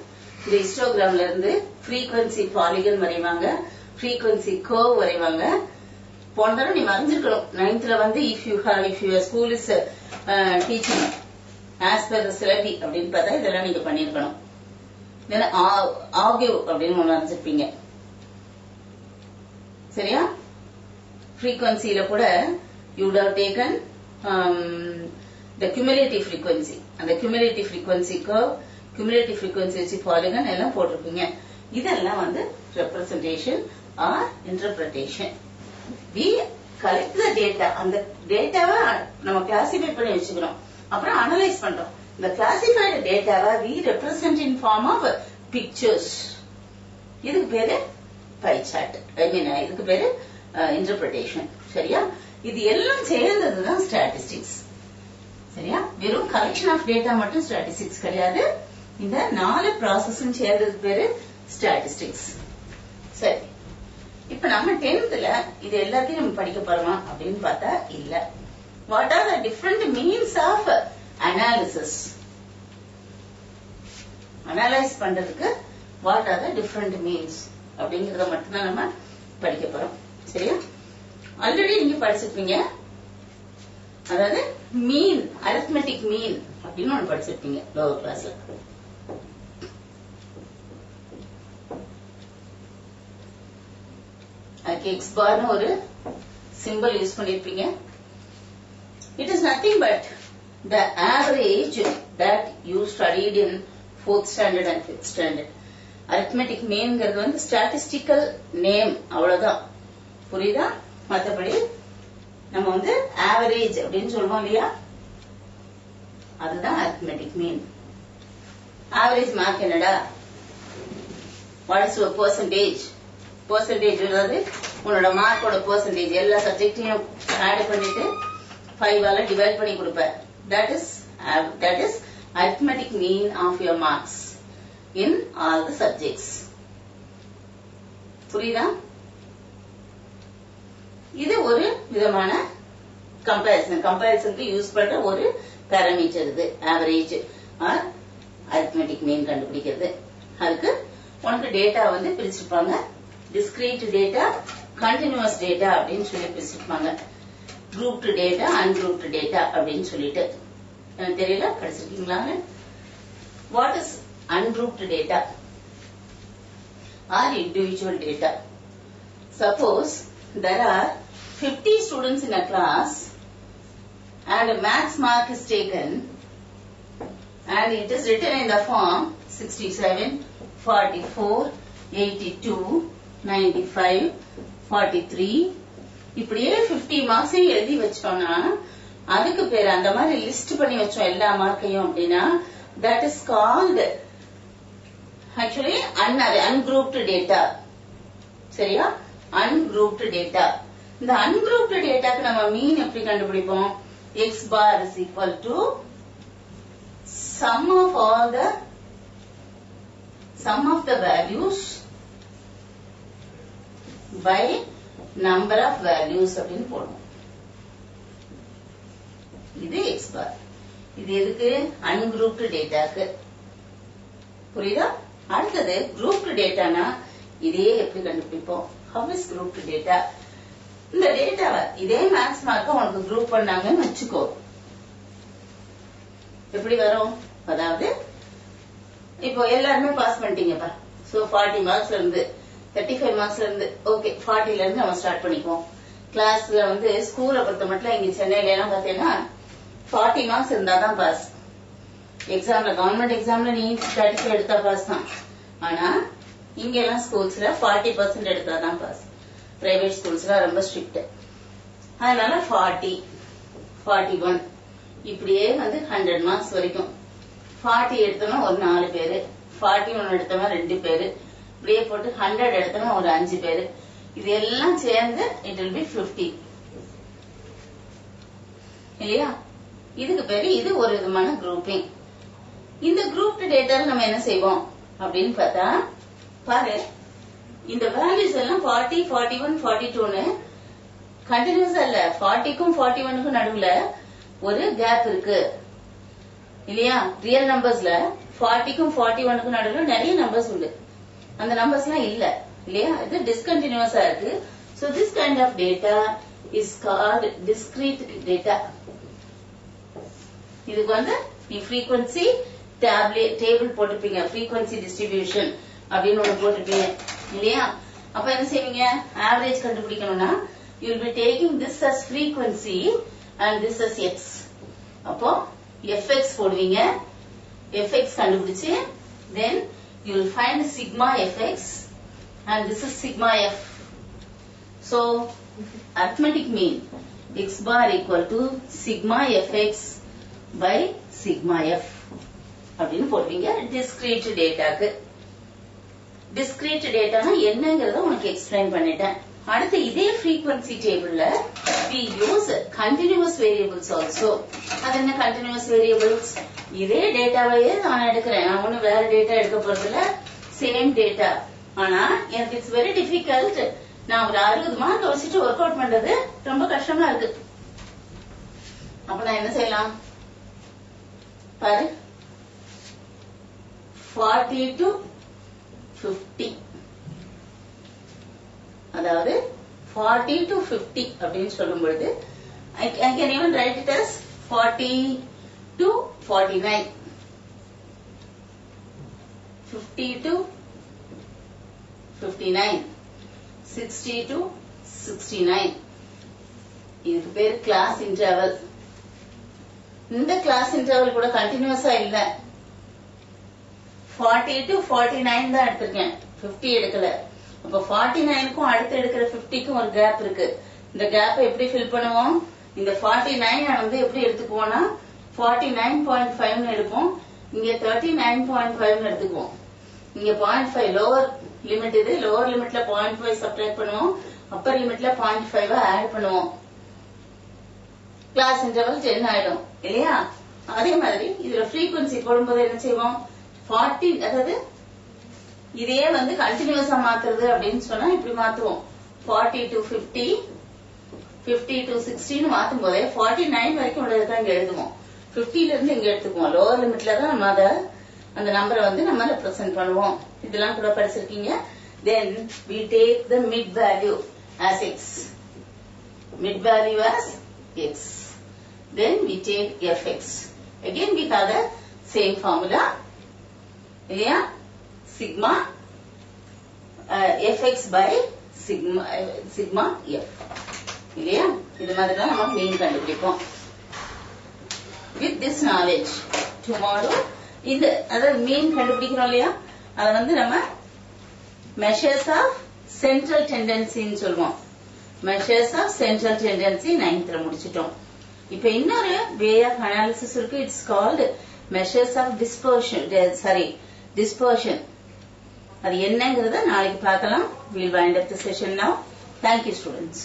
இந்த ஹிஸ்டோகிராம்ல இருந்து ஃப்ரீக்வன்சி பாலிகன் வரைவாங்க, ஃப்ரீக்வன்சி கர்வ் வரைவாங்க. போன தடவை நீ வரைஞ்சிருக்கணும் 9th வந்து if your school is teaching as per the syllabi அப்படின்னு பார்த்தா இதெல்லாம் நீங்க பண்ணிருக்கணும். ஆகிவ் அப்படின்னு ஒண்ணு வரைஞ்சிருப்பீங்க. சரியா? ஃப்ரீக்வன்சியில கூட you would have taken the cumulative frequency. அந்த cumulative frequency curve, cumulative frequency polygon எல்லாம் போட்டிருப்பீங்க. இதெல்லாம் வந்து representation or interpretation. We collect the data. அந்த டேட்டாவை நம்ம கிளாசிஃபை பண்ணி வச்சுக்கிறோம், அப்புறம் அனலைஸ் பண்றோம். இந்த கிளாசிஃபைடு டேட்டாவை we represent in form of pictures. இதுக்கு பேரு பை சார்ட். ஐ மீன் இதுக்கு பேரு இன்டர்பிரேஷன். சரியா? இது எல்லாம் சேர்ந்ததுதான் ஸ்டாட்டிஸ்டிக்ஸ். சரியா? வெறும் கலெக்ஷன் ஆஃப் டேட்டா மட்டும் ஸ்டாட்டிஸ்டிக்ஸ் கிடையாது. இந்த 4 ப்ராசஸும் சேர்ந்தது பேரு ஸ்டாட்டிஸ்டிக்ஸ். சரி, இப்ப நம்ம 10th இது எல்லாத்தையும் நம்ம படிக்க போறோமா அப்படின்னு பார்த்தா இல்ல. What are the different means of analysis? Analyse பண்றதுக்கு what are the different means அப்படிங்கறத மட்டும்தான் நம்ம படிக்க போறோம். சரியா? ஆல்ரெடி நீங்க படிச்சிருப்பீங்க. அதாவது மீன், அரித்மெட்டிக் மீன் அப்படின்னு ஒண்ணு படிச்சிருப்பீங்க லோவர் கிளாஸ்ல. அதுக்கு எக்ஸ் பார்னு ஒரு சிம்பிள் யூஸ் பண்ணிருப்பீங்க. It is nothing but the average that you studied in 4th standard and 5th standard. Arithmetic மீன்ங்கிறது வந்து ஸ்டாட்டிஸ்டிக்கல் நேம், அவ்வளவுதான். புரியுதா? மற்றபடி நம்ம வந்து ஆவரேஜ் அப்படின்னு சொல்லுவோம் இல்லையா, அதுதான் அரித்மெட்டிக் மீன். ஆவரேஜ் மார்க் என்னடா? What is your percentage? Percentage அதாவது உன்னோட மார்க்கோட பெர்சன்டேஜ் எல்லா சப்ஜெக்டையும் ஆட் பண்ணிட்டு 5ஆல டிவைட் பண்ணி கொடுப்ப. that is arithmetic mean of your marks in all the subjects. புரியுதா? இது ஒரு விதமான கம்பேரிசனுக்கு யூஸ் பண்ற ஒரு பாராமீட்டர். இது ஆவரேஜ் ஆர் அரித்மெட்டிக் மீன் கண்டுபிடிக்கிறது. அதுக்கு உனக்கு டேட்டா வந்து பிரிச்சிருப்பாங்க. டிஸ்கிரீட் டேட்டா, கண்டினியூஸ் டேட்டா அப்படின்னு சொல்லி பிரிச்சிருப்பாங்க. குரூப்டு டேட்டா, அன்குரூப்டு டேட்டா அப்படின்னு சொல்லிட்டு. எனக்கு தெரியல, படிச்சிருக்கீங்களா? What is ungrouped data or individual data? Suppose there are 50 students in a class and a max mark is taken and it is written in the form 67, 44, 82, 95, 43 இப்படியே 50 மார்க்ஸையும் எழுதி வச்சோம்னா அதுக்கு பேர், அந்த மாதிரி லிஸ்ட் பண்ணி வச்சோம் எல்லா மார்க்கையும் அப்படின்னா, that is called actually ungrouped data. சரியா? ungrouped data. இந்த ungrouped dataக்கு நம்ம மீன் எப்படி கண்டுபிடிப்போம்? x bar is equal to sum of the values by number of values அப்படின்னு போடுவோம். இது x bar. இது எதுக்கு? ungrouped dataக்கு. புரியுதா? அடுத்தது grouped dataனா இதே எப்படி கண்டுபிடிப்போம்? how is grouped data? இந்த டேட்டாவை இதே மேக்ஸ் மார்க்க உனக்கு குரூப் பண்ணாங்கன்னு வச்சுக்கோ. எப்படி வரும்? அதாவது இப்போ எல்லாருமே பாஸ் பண்ணிட்டீங்கப்பா. சோ 40 மார்க்ஸ்ல இருந்து 35 மார்க்ஸ்ல இருந்து ஓகே 40ல இருந்து நம்ம ஸ்டார்ட் பண்ணிக்குவோம். கிளாஸ்ல வந்து ஸ்கூலை பொறுத்த மட்டும் இங்க சென்னையில எல்லாம் பாத்தீங்கன்னா 40 மார்க்ஸ் இருந்தாதான் பாஸ். எக்ஸாம்ல கவர்மெண்ட் எக்ஸாம்ல நீ 35 எடுத்தா பாஸ் தான். ஆனா இங்க எல்லாம் ஸ்கூல்ஸ்ல 40% எடுத்தாதான் பாஸ். பிரைவேட் ஸ்கூல்ஸ்ல ரொம்ப ஸ்ட்ரிக்ட். அதனால 40, 41 இப்படியே வந்து 100 மார்க்ஸ் வரைக்கும். 40 எடுத்தவன் ஒரு 4 பேரு, 41 எடுத்தவன் 2 பேரு, இப்படியே போட்டு 100 எடுத்தவன் ஒரு 5 பேரு. இது எல்லாம் சேர்ந்து it will be 50 இல்லையா? இதுக்கு பேரு இது ஒரு விதமான குரூப்பிங். இந்த குரூப் டேட்டால நம்ம என்ன செய்வோம் அப்படின்னு பார்த்தா, பாரு இந்த வேல்யூஸ் எல்லாம் 40, 41, 42ன்னு கண்டினியூஸா இல்ல. 40க்கும் 41க்கும் நடுவுல ஒரு கேப் இருக்கு இல்லையா? ரியல் நம்பர்ஸ்ல 40க்கும் 41க்கும் நடுவுல நிறைய நம்பர்ஸ் உண்டு. அந்த நம்பர்ஸ் எல்லாம் இல்ல இல்லையா? இது டிஸ்கண்டினியூஸா இருக்கு. So this kind of data is called discrete data. இதுக்கு வந்து நீ frequency table போட்டுப்பீங்க. frequency distribution அப்படின்னு ஒண்ணு போட்டுப்பீங்க இல்லையா? அப்ப என்ன செய்வீங்க? ஆவரேஜ் கண்டுபிடிக்கணும்னா you will be taking this as frequency and this as x. அப்போ fx போடுவீங்க. fx கண்டுபிடிச்சு then you will find sigma fx and this is sigma f. So arithmetic mean x bar equal to sigma fx by sigma f அப்படின்னு போடுவீங்க. discrete dataக்கு. discrete dataனா என்னங்கறத உனக்கு explain பண்ணிட்டேன். அடுத்து இதே frequency tableல we use continuous variables also. அது என்ன continuous variables? இதே டேட்டாவையே நான் எடுக்கிறேன். நான் ஒண்ணு வேற டேட்டா எடுக்க போறதில்ல, சேம் டேட்டா. ஆனா எனக்கு இட்ஸ் வெரி டிஃபிகல்ட். நான் ஒரு 60 மார்க் வச்சுட்டு ஒர்க் அவுட் பண்றது ரொம்ப கஷ்டமா இருக்கு. அப்ப நான் என்ன செய்யலாம் பாரு, 40 to 50, அதாவது 40 to 50 அப்படின்னு சொல்லும் பொழுது I can even write it as 40 to 49, 50 to 59, 60 to 69. இதுக்கு பேர் கிளாஸ் இன்டர்வல். இந்த கிளாஸ் இன்டர்வல் கூட கண்டினியூஸா இல்ல. 40 to 49 தான் எடுத்திருக்கேன், 50 எடுக்கல. அப்ப 49க்கும் அடுத்து எடுக்கிற 50க்கும் ஒரு கேப் இருக்கு. இந்த கேப்பை எப்படி ஃபில் பண்ணுவோம்? இந்த 49 வந்து எப்படி எடுத்துக்குவோம்னா 49.5 எடுப்போம். இங்க 39.5 எடுத்துக்குவோம். இங்க 0.5 லோவர் லிமிட். இது லோவர் லிமிட்ல 0.5 சப்ட்ராக்ட் பண்ணுவோம், அப்பர் லிமிட்ல 0.5 ஆட் பண்ணுவோம். கிளாஸ் இன்டர்வல் 10 ஆயிடும் இல்லையா? அதே மாதிரி இதுல frequency போடும்போது என்ன செய்வோம்? 40, அதாவது இதே வந்து கண்டினியூஸா மாத்துறது அப்படின்னு சொன்னா இப்படி மாத்துவோம். 40 to 50, 50 to 60 மாத்தும் போதே 49 வரைக்கும் உள்ளதான் இங்க எழுதுவோம். 50ல இருந்து இங்க எடுத்துக்குவோம். லோவர் லிமிட்ல தான் நம்ம அந்த நம்பரை வந்து நம்ம ரெப்ரசென்ட் பண்ணுவோம். இதெல்லாம் கூட படிச்சிருக்கீங்க. Then we take the mid value as x. Mid value as x. Then we take fx. Again we have the same formula. இல்லையா? Sigma fx by sigma f. இல்லையா? இது மாதிரி தான் நம்ம மீன் கண்டுபிடிப்போம். With this knowledge, tomorrow இந்த அதாவது மீன் கண்டுபிடிக்கிறோம் இல்லையா? அத வந்து நம்ம measures of central tendency ன்னு சொல்லுவோம். measures of central tendency 9th முடிச்சிட்டோம். இப்போ இன்னொரு way of analysis இருக்கு. It's called measures of dispersion. அது என்னங்கறத நாளைக்கு பார்க்கலாம். We'll wind up the session now. Thank you students.